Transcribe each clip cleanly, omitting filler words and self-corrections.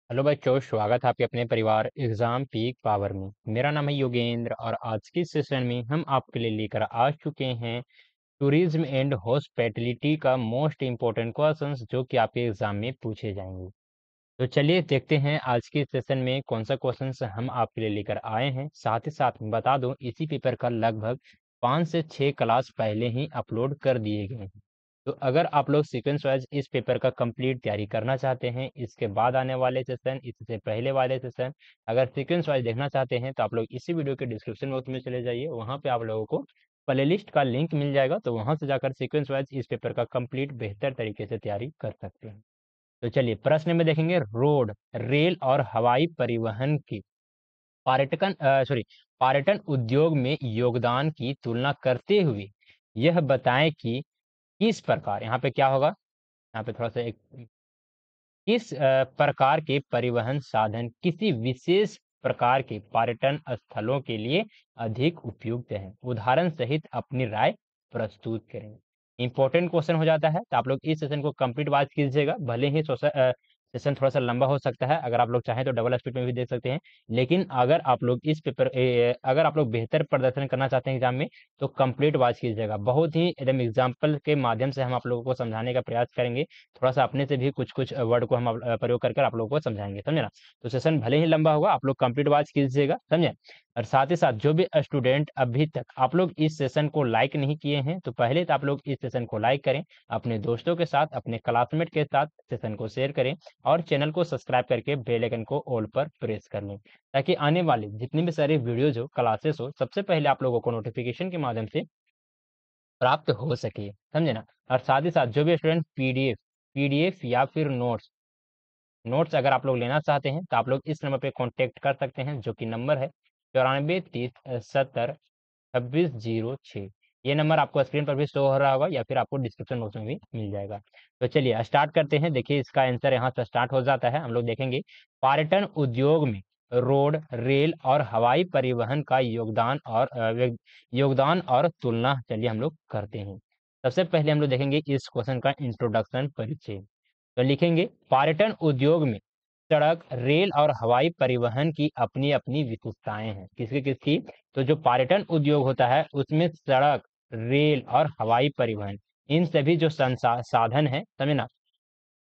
Hello बच्चों, स्वागत है आपके अपने परिवार एग्जाम पीक पावर में। मेरा नाम है योगेंद्र और आज के सेशन में हम आपके लिए लेकर आ चुके हैं टूरिज्म एंड हॉस्पिटैलिटी का मोस्ट इम्पोर्टेंट क्वेश्चंस जो कि आपके एग्जाम में पूछे जाएंगे। तो चलिए देखते हैं आज के सेशन में कौन सा क्वेश्चंस हम आपके लिए लेकर आए हैं। साथ ही साथ मैं बता दूं, इसी पेपर का लगभग 5 से 6 क्लास पहले ही अपलोड कर दिए गए हैं। तो अगर आप लोग सीक्वेंस वाइज इस पेपर का कंप्लीट तैयारी करना चाहते हैं, इसके बाद आने वाले सेशन, इससे पहले वाले सेशन, अगर सीक्वेंस वाइज देखना चाहते हैं तो आप लोग इसी वीडियो के डिस्क्रिप्शन बॉक्स में चले जाइए। वहाँ पे आप लोगों को प्लेलिस्ट का लिंक मिल जाएगा, तो वहाँ से जाकर सीक्वेंस वाइज इस पेपर का कंप्लीट बेहतर तरीके से तैयारी कर सकते हैं। तो चलिए प्रश्न में देखेंगे, रोड, रेल और हवाई परिवहन की पर्यटन उद्योग में योगदान की तुलना करते हुए यह बताएं कि किस प्रकार, यहाँ पे क्या होगा, यहाँ पे थोड़ा सा एक, किस प्रकार के परिवहन साधन किसी विशेष प्रकार के पर्यटन स्थलों के लिए अधिक उपयुक्त हैं। उदाहरण सहित अपनी राय प्रस्तुत करें। इंपॉर्टेंट क्वेश्चन हो जाता है, तो आप लोग इस सेशन को कंप्लीट वॉच कीजिएगा। भले ही सेशन थोड़ा सा लंबा हो सकता है, अगर आप लोग चाहें तो डबल स्पीड में भी देख सकते हैं। लेकिन अगर आप लोग अगर आप लोग बेहतर प्रदर्शन करना चाहते हैं एग्जाम में, तो कंप्लीट वॉच कीजिएगा। बहुत ही एकदम एग्जाम्पल के माध्यम से हम आप लोगों को समझाने का प्रयास करेंगे। थोड़ा सा अपने से भी कुछ कुछ वर्ड को हम प्रयोग कर आप लोगों को समझाएंगे, समझे ना। तो सेशन भले ही लंबा होगा, आप लोग कंप्लीट वॉच कीजिएगा, समझे। और साथ ही साथ जो भी स्टूडेंट अभी तक आप लोग इस सेशन को लाइक नहीं किए हैं, तो पहले तो आप लोग इस सेशन को लाइक करें, अपने दोस्तों के साथ, अपने क्लासमेट के साथ सेशन को शेयर करें और चैनल को सब्सक्राइब करके बेल आइकन को ऑल पर प्रेस कर लें, ताकि आने वाले जितनी भी सारी वीडियोज हो, क्लासेस हो, सबसे पहले आप लोगों को नोटिफिकेशन के माध्यम से प्राप्त हो सके, समझे ना। और साथ ही साथ जो भी स्टूडेंट पीडीएफ या फिर नोट्स अगर आप लोग लेना चाहते हैं, तो आप लोग इस नंबर पे कांटेक्ट कर सकते हैं, जो कि नंबर है 9430702606। ये नंबर आपको स्क्रीन पर भी शो हो रहा होगा या फिर आपको डिस्क्रिप्शन बॉक्स में भी मिल जाएगा। तो चलिए स्टार्ट करते हैं। देखिए इसका आंसर यहाँ से स्टार्ट हो जाता है। हम लोग देखेंगे पर्यटन उद्योग में रोड, रेल और हवाई परिवहन का योगदान और तुलना, चलिए हम लोग करते हैं। सबसे पहले हम लोग देखेंगे इस क्वेश्चन का इंट्रोडक्शन, परिचय। तो लिखेंगे पर्यटन उद्योग में सड़क, रेल और हवाई परिवहन की अपनी अपनी विशेषताएं हैं। किसकी किसकी? तो जो पर्यटन उद्योग होता है उसमें सड़क, रेल और हवाई परिवहन, इन सभी जो साधन है, समझे ना,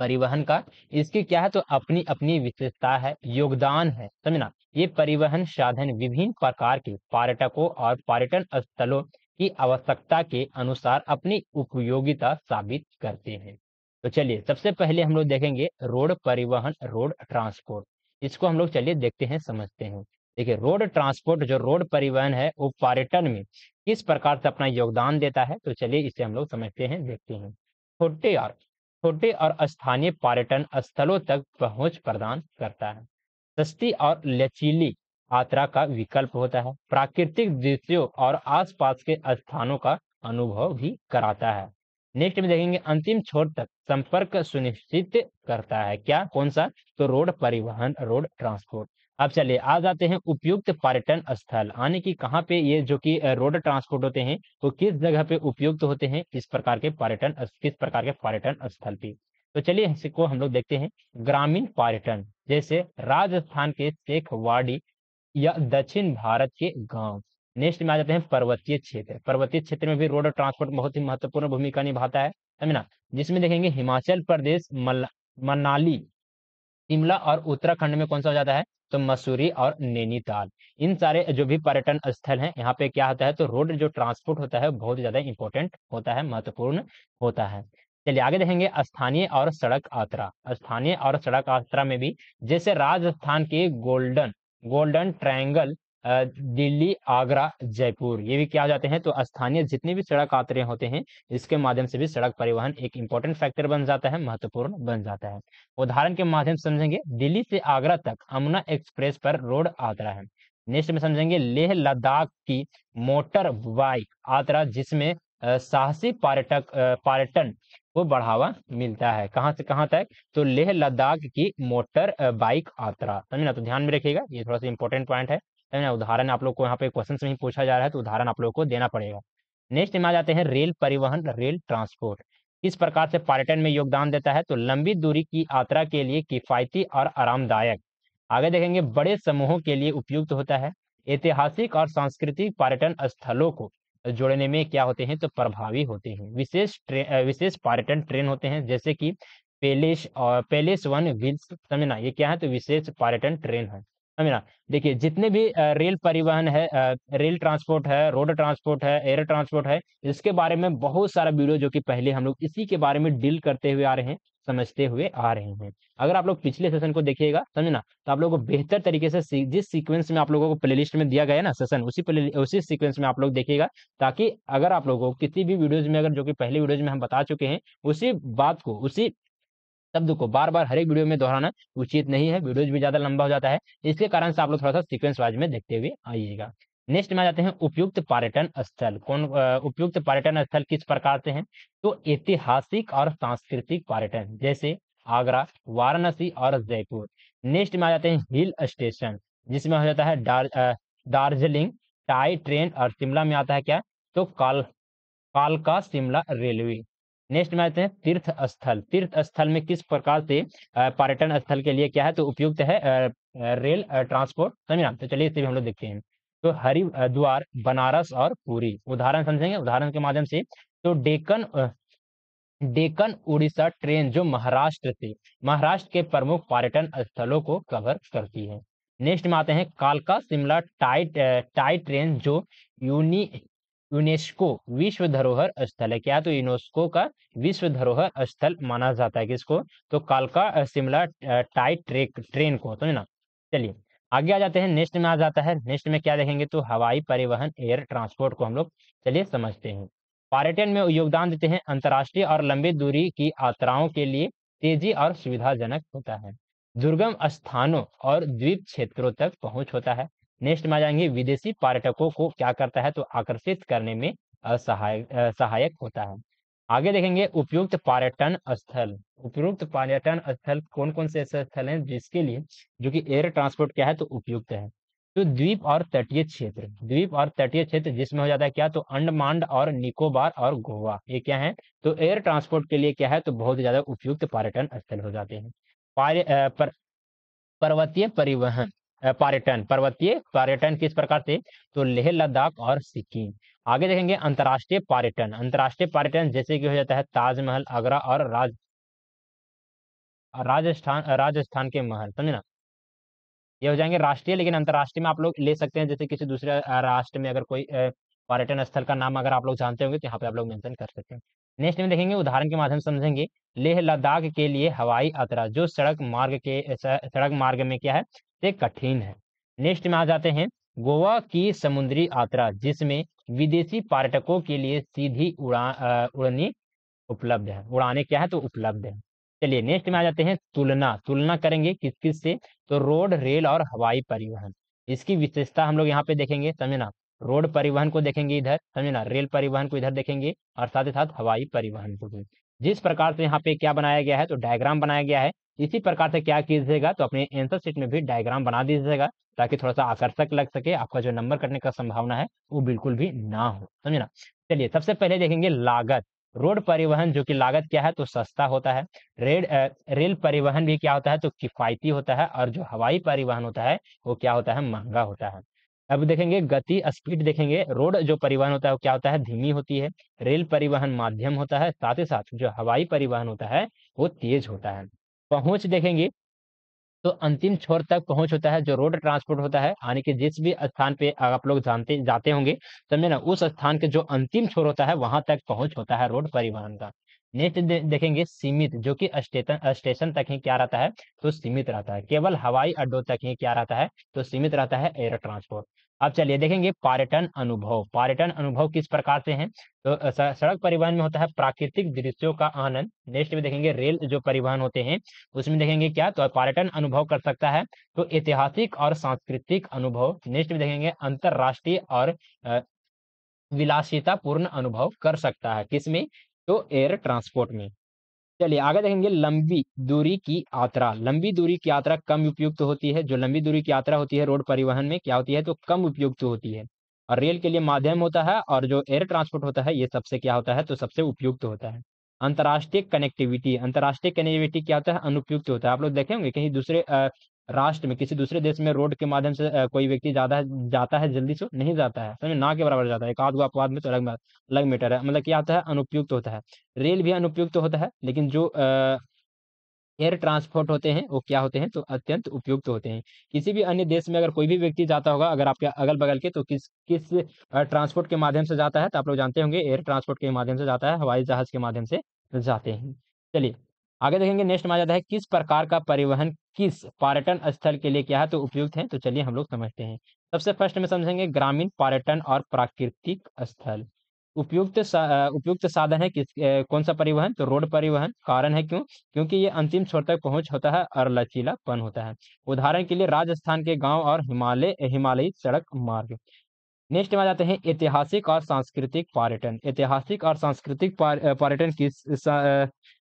परिवहन का, इसकी क्या है, तो अपनी अपनी विशेषता है, योगदान है, समझना। ये परिवहन साधन विभिन्न प्रकार के पर्यटकों और पर्यटन स्थलों की आवश्यकता के अनुसार अपनी उपयोगिता साबित करते हैं। तो चलिए सबसे पहले हम लोग देखेंगे रोड परिवहन, रोड ट्रांसपोर्ट। इसको हम लोग चलिए देखते हैं, समझते हैं। देखिए रोड ट्रांसपोर्ट, जो रोड परिवहन है, वो पर्यटन में किस प्रकार से अपना योगदान देता है, तो चलिए इसे हम लोग समझते हैं, देखते हैं। छोटे और छोटे और स्थानीय पर्यटन स्थलों तक पहुंच प्रदान करता है। सस्ती और लचीली यात्रा का विकल्प होता है। प्राकृतिक दृश्यों और आसपास के स्थानों का अनुभव भी कराता है। नेक्स्ट में देखेंगे अंतिम छोर तक संपर्क सुनिश्चित करता है। क्या, कौन सा? तो रोड परिवहन, रोड ट्रांसपोर्ट। अब चलिए आ जाते हैं उपयुक्त पर्यटन स्थल, आने की कहाँ पे ये जो कि रोड ट्रांसपोर्ट होते हैं, तो किस जगह पे उपयुक्त होते हैं किस प्रकार के पर्यटन स्थल पे। तो चलिए इसको हम लोग देखते हैं। ग्रामीण पर्यटन, जैसे राजस्थान के शेखवाड़ी या दक्षिण भारत के गांव। नेक्स्ट में आ जाते हैं पर्वतीय क्षेत्र। पर्वतीय क्षेत्र में भी रोड और ट्रांसपोर्ट बहुत ही महत्वपूर्ण भूमिका निभाता है ना। जिसमें देखेंगे हिमाचल प्रदेश, मनाली, शिमला और उत्तराखंड में कौन सा हो जाता है, तो मसूरी और नैनीताल। इन सारे जो भी पर्यटन स्थल हैं, यहाँ पे क्या होता है, तो रोड जो ट्रांसपोर्ट होता है बहुत ज्यादा इंपॉर्टेंट होता है, महत्वपूर्ण होता है। चलिए आगे देखेंगे स्थानीय और सड़क यात्रा। स्थानीय और सड़क यात्रा में भी, जैसे राजस्थान के golden golden triangle, Delhi, Agra, Jaipur, ये भी क्या हो जाते हैं, तो स्थानीय जितने भी सड़क यात्रा होते हैं, इसके माध्यम से भी सड़क परिवहन एक इंपॉर्टेंट फैक्टर बन जाता है, महत्वपूर्ण बन जाता है। उदाहरण के माध्यम से समझेंगे, दिल्ली से आगरा तक अमुना एक्सप्रेस पर रोड यात्रा है। नेक्स्ट में समझेंगे लेह लद्दाख की मोटर बाइक यात्रा, जिसमें साहसी पर्यटन को बढ़ावा मिलता है। कहाँ से कहाँ तक? तो लेह लद्दाख की मोटर बाइक यात्रा, समझना। तो ध्यान में रखिएगा, ये थोड़ा सा इंपॉर्टेंट पॉइंट है, समझना। उदाहरण आप लोग को यहाँ पे क्वेश्चन में ही पूछा जा रहा है, तो उदाहरण आप लोग को देना पड़ेगा। नेक्स्ट में आ जाते हैं रेल परिवहन, रेल ट्रांसपोर्ट। किस प्रकार से पर्यटन में योगदान देता है? तो लंबी दूरी की यात्रा के लिए किफ़ायती और आरामदायक। आगे देखेंगे बड़े समूहों के लिए उपयुक्त होता है। ऐतिहासिक और सांस्कृतिक पर्यटन स्थलों को जोड़ने में क्या होते हैं? तो प्रभावी होते हैं। विशेष पर्यटन ट्रेन होते हैं जैसे कि पेलेस वन व्हील्स, समझे ना? ये क्या है? तो विशेष पर्यटन ट्रेन है। समझे ना? देखिए जितने भी रेल परिवहन है, रेल ट्रांसपोर्ट है, रोड ट्रांसपोर्ट है, एयर ट्रांसपोर्ट है, इसके बारे में बहुत सारा वीडियो जो कि पहले हम लोग इसी के बारे में डील करते हुए आ रहे हैं, समझते हुए आ रहे हैं। अगर आप लोग पिछले सेशन को देखिएगा, समझे ना? तो आप लोगों को बेहतर तरीके से जिस सीक्वेंस में आप लोगों को प्लेलिस्ट में दिया गया है ना सेशन, उसी सीक्वेंस में आप लोग देखिएगा, ताकि अगर आप लोगों को किसी भी वीडियोज़ में, अगर जो कि पहले वीडियोज़ में हम बता चुके हैं, उसी बात को, उसी शब्द को बार-बार हर एक वीडियो में दोहराना उचित नहीं है, वीडियोज़ भी ज़्यादा लंबा हो जाता है। इसके कारण से आप लोग थोड़ा-सा सीक्वेंस वाइज़ में देखते हुए आइएगा। नेक्स्ट में आ जाते हैं उपयुक्त पर्यटन स्थल। उपयुक्त पर्यटन स्थल किस प्रकार से हैं? तो ऐतिहासिक और सांस्कृतिक पर्यटन, जैसे आगरा, वाराणसी और जयपुर। नेक्स्ट में आ जाते हैं हिल स्टेशन, जिसमें हो जाता है दार्जिलिंग, टाई ट्रेन, और शिमला में आता है क्या? तो कालका शिमला रेलवे। नेक्स्ट में आते हैं तीर्थ स्थल। तीर्थ स्थल में किस प्रकार से पर्यटन स्थल के लिए क्या है? तो उपयुक्त है रेल ट्रांसपोर्ट, समझे ना? तो चलिए इसे भी हम लोग देखते हैं। तो हरिद्वार, बनारस और पुरी। उदाहरण समझेंगे, उदाहरण के माध्यम से। तो डेक्कन उड़ीसा ट्रेन जो महाराष्ट्र के प्रमुख पर्यटन स्थलों को कवर करती है। नेक्स्ट में आते हैं कालका शिमला टाई ट्रेन जो यूनी यूनेस्को विश्व धरोहर स्थल है। क्या है? तो यूनेस्को का विश्व धरोहर स्थल माना जाता है किसको? तो कालका शिमला टाई ट्रेन को, समझे ना? चलिए आगे आ जाते हैं। नेक्स्ट में आ जाता है, नेक्स्ट में क्या देखेंगे? तो हवाई परिवहन, एयर ट्रांसपोर्ट को हम लोग चलिए समझते हैं। पर्यटन में योगदान देते हैं, अंतर्राष्ट्रीय और लंबी दूरी की यात्राओं के लिए तेजी और सुविधाजनक होता है। दुर्गम स्थानों और द्वीप क्षेत्रों तक पहुंच होता है। नेक्स्ट में आ जाएंगे विदेशी पर्यटकों को क्या करता है? तो आकर्षित करने में सहायक होता है। आगे देखेंगे उपयुक्त पर्यटन स्थल। उपयुक्त पर्यटन स्थल कौन कौन से ऐसे स्थल हैं जिसके लिए जो कि एयर ट्रांसपोर्ट क्या है? तो उपयुक्त है। तो द्वीप और तटीय क्षेत्र जिसमें हो जाता है क्या? तो अंडमान और निकोबार और गोवा, ये क्या है? तो एयर ट्रांसपोर्ट के लिए क्या है? तो बहुत ज्यादा उपयुक्त पर्यटन स्थल हो जाते हैं। पार्य- अ, पर, पर्वतीय पर्यटन किस प्रकार से? तो लेह लद्दाख और सिक्किम। आगे देखेंगे अंतर्राष्ट्रीय पर्यटन जैसे कि हो जाता है ताजमहल, आगरा और राजस्थान के महल, समझे ना? ये हो जाएँगे राष्ट्रीय, लेकिन अंतर्राष्ट्रीय में आप लोग ले सकते हैं, जैसे किसी दूसरे राष्ट्र में अगर कोई पर्यटन स्थल का नाम अगर आप लोग जानते होंगे, तो यहाँ पे आप लोग मेंशन कर सकते हैं। नेक्स्ट में देखेंगे, उदाहरण के माध्यम से समझेंगे। लेह लद्दाख के लिए हवाई यात्रा जो सड़क मार्ग में क्या है? ये कठिन है। नेक्स्ट में आ जाते हैं, गोवा की समुद्री यात्रा जिसमें विदेशी पर्यटकों के लिए सीधी उड़ानें उपलब्ध है। उड़ानें क्या है? तो उपलब्ध है। चलिए नेक्स्ट में आ जाते हैं, तुलना करेंगे किस-किस से? तो रोड, रेल और हवाई परिवहन। इसकी विशेषता हम लोग यहाँ पे देखेंगे, समझे ना? रोड परिवहन को देखेंगे इधर, समझे ना? रेल परिवहन को इधर देखेंगे, और साथ ही साथ हवाई परिवहन को भी। जिस प्रकार से यहाँ पे क्या बनाया गया है? तो डायग्राम बनाया गया है। इसी प्रकार से क्या कीजिएगा? तो अपने आंसर शीट में भी डायग्राम बना दीजिएगा, ताकि थोड़ा-सा आकर्षक लग सके। आपका जो नंबर कटने का संभावना है, वो बिल्कुल भी ना हो, समझे ना? चलिए सबसे पहले देखेंगे लागत। रोड परिवहन जो कि लागत क्या है? तो सस्ता होता है। रेल परिवहन भी क्या होता है? तो किफ़ायती होता है, और जो हवाई परिवहन होता है, वो क्या होता है? महँगा होता है। अब देखेंगे गति, स्पीड देखेंगे। रोड जो परिवहन होता है, वो क्या होता है? धीमी होती है। रेल परिवहन माध्यम होता है, साथ ही साथ जो हवाई परिवहन होता है, वो तेज़ होता है। पहुँच देखेंगे, तो अंतिम छोर तक पहुँच होता है। जो रोड ट्रांसपोर्ट होता है, यानी कि जिस भी स्थान पे आप लोग जानते जाते होंगे, समझे ना? उस स्थान के जो अंतिम छोर होता है, वहाँ तक पहुँच होता है रोड परिवहन का। नेक्स्ट देखेंगे सीमित, जो कि स्टेशन तक ही क्या रहता है? तो सीमित रहता है। केवल हवाई अड्डों तक ही क्या रहता है? तो सीमित रहता है एयर ट्रांसपोर्ट। अब चलिए देखेंगे पर्यटन अनुभव किस प्रकार से हैं? तो सड़क परिवहन में होता है प्राकृतिक दृश्यों का आनंद। नेक्स्ट में देखेंगे रेल जो परिवहन होते हैं, उसमें देखेंगे क्या? तो पर्यटन अनुभव कर सकता है। तो ऐतिहासिक और सांस्कृतिक अनुभव। नेक्स्ट में देखेंगे अंतरराष्ट्रीय और अ, विलासितापूर्ण अनुभव कर सकता है, किसमें? तो एयर ट्रांसपोर्ट में। चलिए आगे देखेंगे लंबी दूरी की यात्रा कम उपयुक्त होती है। जो लंबी दूरी की यात्रा होती है रोड परिवहन में क्या होती है? तो कम उपयुक्त होती है। और रेल के लिए माध्यम होता है, और जो एयर ट्रांसपोर्ट होता है, ये सबसे क्या होता है? तो सबसे उपयुक्त होता है। अंतर्राष्ट्रीय कनेक्टिविटी क्या होता है? अनुपयुक्त होता है। आप लोग देखे होंगे कहीं दूसरे राष्ट्र में, किसी दूसरे देश में रोड के माध्यम से कोई व्यक्ति जाता है जल्दी से नहीं जाता है, समझे, ना के बराबर जाता है। एक आध गो अपवाद में तो अलग बात, अलग मैटर है। मतलब क्या होता है? अनुपयुक्त होता है। रेल भी अनुपयुक्त होता है, लेकिन जो एयर ट्रांसपोर्ट होते हैं वो क्या होते हैं? तो अत्यंत उपयुक्त होते हैं। किसी भी अन्य देश में अगर कोई भी व्यक्ति जाता होगा, अगर आपके अगल बगल के, तो किस किस ट्रांसपोर्ट के माध्यम से जाता है? तो आप लोग जानते होंगे एयर ट्रांसपोर्ट के माध्यम से जाता है, हवाई जहाज के माध्यम से जाते हैं। चलिए आगे देखेंगे। नेक्स्ट में आ जाता है किस प्रकार का परिवहन किस पर्यटन स्थल के लिए क्या है? तो उपयुक्त है। तो चलिए हम लोग समझते हैं। सबसे फर्स्ट में समझेंगे ग्रामीण पर्यटन और प्राकृतिक स्थल। उपयुक्त साधन है कौन सा परिवहन? तो रोड परिवहन। कारण है क्यों? क्योंकि ये अंतिम छोर तक पहुंच होता है और लचीलापन होता है। उदाहरण के लिए राजस्थान के गांव और हिमालयी सड़क मार्ग। नेक्स्ट में आ जाते हैं ऐतिहासिक और सांस्कृतिक पर्यटन। ऐतिहासिक और सांस्कृतिक पर्यटन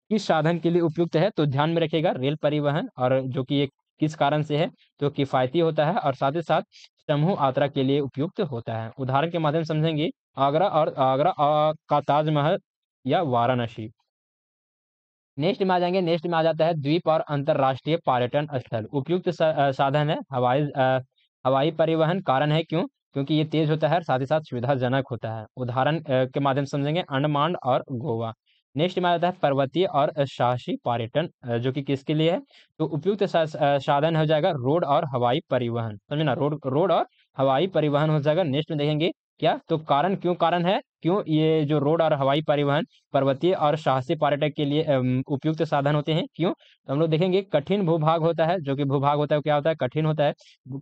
किस साधन के लिए उपयुक्त है? तो ध्यान में रखिएगा रेल परिवहन, और जो कि ये किस कारण से है? तो किफायती होता है और साथ ही साथ समूह यात्रा के लिए उपयुक्त होता है। उदाहरण के माध्यम से समझेंगे आगरा का ताजमहल या वाराणसी। नेक्स्ट में आ जाएंगे। नेक्स्ट में आ जाता है द्वीप और अंतरराष्ट्रीय पर्यटन स्थल। उपयुक्त साधन है हवाई परिवहन। कारण है क्यों? क्योंकि ये तेज होता है और साथ ही साथ सुविधाजनक होता है। उदाहरण के माध्यम से समझेंगे अंडमान और गोवा। नेक्स्ट में आ जाता है पर्वतीय और साहसी पर्यटन, जो कि किसके लिए है? तो उपयुक्त साधन हो जाएगा रोड और हवाई परिवहन, समझे ना, रोड और हवाई परिवहन हो जाएगा। नेक्स्ट में देखेंगे क्या? तो कारण क्यों कारण है? क्यों ये जो रोड और हवाई परिवहन पर्वतीय और साहसी पर्यटक के लिए उपयुक्त साधन होते हैं? क्यों? तो हम लोग देखेंगे कठिन भूभाग होता है, जो कि भूभाग होता है वो क्या होता है? कठिन होता है।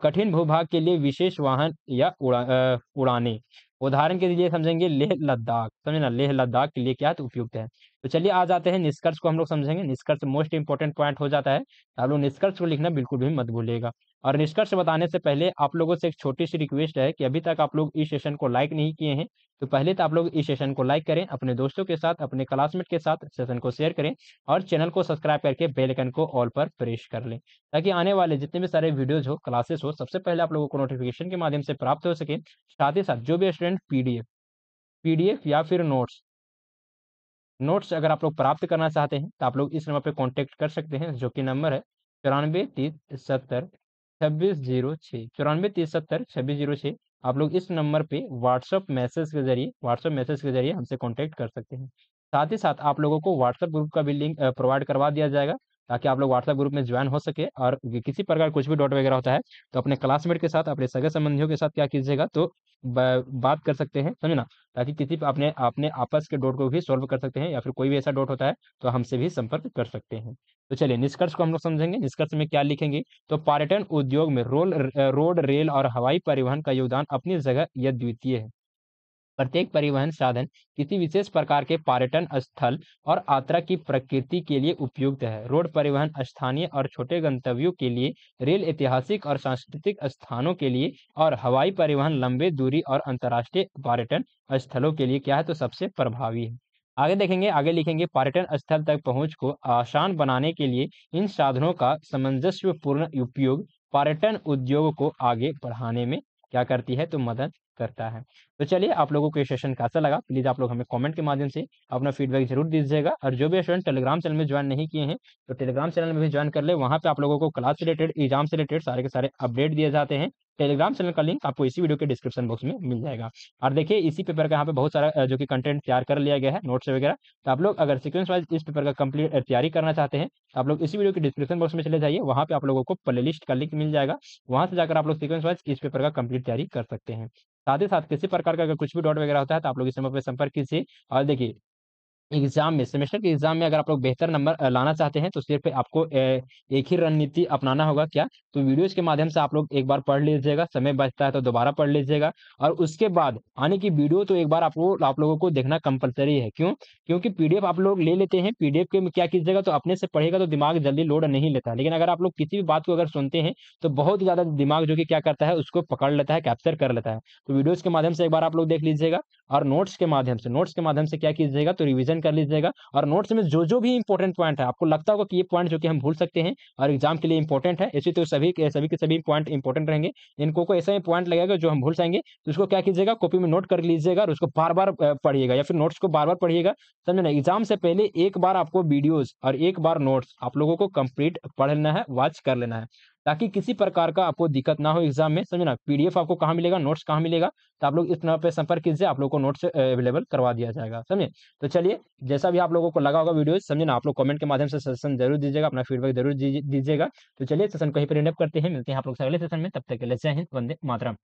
कठिन भूभाग के लिए विशेष वाहन या उड़ाने। उदाहरण के लिए समझेंगे लेह लद्दाख, समझे ना, लेह लद्दाख के लिए क्या है? तो उपयुक्त है। तो चलिए आ जाते हैं निष्कर्ष को हम लोग समझेंगे। निष्कर्ष मोस्ट इंपॉर्टेंट पॉइंट हो जाता है। आप लोग निष्कर्ष को लिखना बिल्कुल भी मत भूलिएगा। और निष्कर्ष बताने से पहले आप लोगों से एक छोटी सी रिक्वेस्ट है कि अभी तक आप लोग इस सेशन को लाइक नहीं किए हैं, तो पहले तो आप लोग इस सेशन को लाइक करें, अपने दोस्तों के साथ, अपने क्लासमेट के साथ सेशन को शेयर करें, और चैनल को सब्सक्राइब करके बेल आइकन को ऑल पर प्रेस कर लें, ताकि आने वाले जितने भी सारे वीडियोज हो, क्लासेस हो, सबसे पहले आप लोगों को नोटिफिकेशन के माध्यम से प्राप्त हो सके। साथ ही साथ जो भी स्टूडेंट पीडीएफ या फिर नोट्स अगर आप लोग प्राप्त करना चाहते हैं, तो आप लोग इस नंबर पर कॉन्टेक्ट कर सकते हैं, जो कि नंबर है 94 30 70 2606। आप लोग इस नंबर पे व्हाट्सएप मैसेज के जरिए हमसे कांटेक्ट कर सकते हैं। साथ ही साथ आप लोगों को व्हाट्सएप ग्रुप का भी लिंक प्रोवाइड करवा दिया जाएगा, ताकि आप लोग व्हाट्सएप ग्रुप में ज्वाइन हो सके, और किसी प्रकार कुछ भी डाउट वगैरह होता है तो अपने क्लासमेट के साथ, अपने सगे संबंधियों के साथ क्या कीजिएगा, तो बात कर सकते हैं, समझे ना, ताकि किसी पे अपने अपने आपस के डाउट को भी सॉल्व कर सकते हैं, या फिर कोई भी ऐसा डाउट होता है तो हमसे भी संपर्क कर सकते हैं। तो चलिए निष्कर्ष को हम लोग समझेंगे। निष्कर्ष में क्या लिखेंगे? तो पर्यटन उद्योग में रोड, रेल और हवाई परिवहन का योगदान अपनी जगह यह द्वितीय है। प्रत्येक परिवहन साधन किसी विशेष प्रकार के पर्यटन स्थल और यात्रा की प्रकृति के लिए उपयुक्त है। रोड परिवहन स्थानीय और छोटे गंतव्यों के लिए, रेल ऐतिहासिक और सांस्कृतिक स्थानों के लिए, और हवाई परिवहन लंबे दूरी और अंतर्राष्ट्रीय पर्यटन स्थलों के लिए क्या है? तो सबसे प्रभावी है। आगे देखेंगे, आगे लिखेंगे पर्यटन स्थल तक पहुंच को आसान बनाने के लिए इन साधनों का सामंजस्यपूर्ण उपयोग पर्यटन उद्योग को आगे बढ़ाने में क्या करती है? तो मदद करता है। तो चलिए आप लोगों को ये सेशन कैसा लगा, प्लीज आप लोग हमें कमेंट के माध्यम से अपना फीडबैक जरूर दीजिएगा। और जो भी स्टूडेंट टेलीग्राम चैनल में ज्वाइन नहीं किए हैं, तो टेलीग्राम चैनल में भी ज्वाइन कर ले। वहां पे आप लोगों को क्लास से रिलेटेड, एग्जाम से रिलेटेड सारे के सारे अपडेट दिए जाते हैं। टेलीग्राम चैनल का लिंक आपको इसी वीडियो के डिस्क्रिप्शन बॉक्स में मिल जाएगा। और देखिए इसी पेपर का यहाँ पे बहुत सारा जो कि कंटेंट तैयार कर लिया गया है, नोट्स वगैरह। तो आप लोग अगर सीक्वेंस वाइज इस पेपर का कंप्लीट तैयारी करना चाहते हैं, तो आप लोग इसी वीडियो के डिस्क्रिप्शन बॉक्स में चले जाइए, वहां पे आप लोगों को प्ले लिस्ट का लिंक मिल जाएगा। वहां से जाकर आप लोग सीक्वेंस वाइज इस पेपर का कंप्लीट तैयारी कर सकते हैं। साथ ही साथ किसी प्रकार का अगर कुछ भी डाउट वगैरह होता है, तो आप लोग इस नंबर पर संपर्क कीजिए। और देखिए एग्जाम में, सेमेस्टर के एग्जाम में अगर आप लोग बेहतर नंबर लाना चाहते हैं, तो सिर्फ आपको एक ही रणनीति अपनाना होगा। क्या? तो वीडियोज के माध्यम से आप लोग एक बार पढ़ लीजिएगा, समय बचता है तो दोबारा पढ़ लीजिएगा, और उसके बाद आने की वीडियो तो एक बार आप लोगों को देखना कंपलसरी है। क्यों? क्योंकि पीडीएफ आप लोग ले लेते हैं, पीडीएफ के में क्या कीजिएगा, तो अपने से पढ़ेगा तो दिमाग जल्दी लोड नहीं लेता है। लेकिन अगर आप लोग किसी भी बात को अगर सुनते हैं, तो बहुत ज्यादा दिमाग जो कि क्या करता है, उसको पकड़ लेता है, कैप्चर कर लेता है। तो वीडियोज के माध्यम से एक बार आप लोग देख लीजिएगा। और नोट्स के माध्यम से क्या कीजिएगा, तो रिवीजन कर लीजिएगा। और नोट्स में जो भी इंपॉर्टेंट पॉइंट है, आपको लगता होगा कि ये पॉइंट जो कि हम भूल सकते हैं और एग्जाम के लिए इंपॉर्टेंट है, ऐसे तो सभी के सभी पॉइंट इंपॉर्टेंट रहेंगे, इनको को ऐसा पॉइंट लगेगा जो हम भूल जाएंगे, तो उसको क्या कीजिएगा, कॉपी में नोट कर लीजिएगा और उसको बार बार पढ़िएगा, या फिर नोट्स को बार बार पढ़िएगा। समझे ना, एग्जाम से पहले एक बार आपको वीडियोस और एक बार नोट्स आप लोगों को कंप्लीट पढ़ लेना है, वॉच कर लेना है, ताकि किसी प्रकार का आपको दिक्कत ना हो एग्जाम में। समझे ना, पीडीएफ आपको कहाँ मिलेगा, नोट्स कहाँ मिलेगा, तो आप लोग इस नंबर पे संपर्क कीजिए, आप लोग को नोट्स अवेलेबल करवा दिया जाएगा। समझे, तो चलिए, जैसा भी आप लोगों को लगा होगा वीडियो, समझे ना, आप लोग कमेंट के माध्यम से सजेशन जरूर दीजिएगा, अपना फीडबैक जरूर दीजिएगा। तो चलिए सेशन को यहीं पर एंड अप करते हैं, मिलते हैं आप लोग से अगले सेशन में, तब तक के लिए जय हिंद, वंदे मातरम।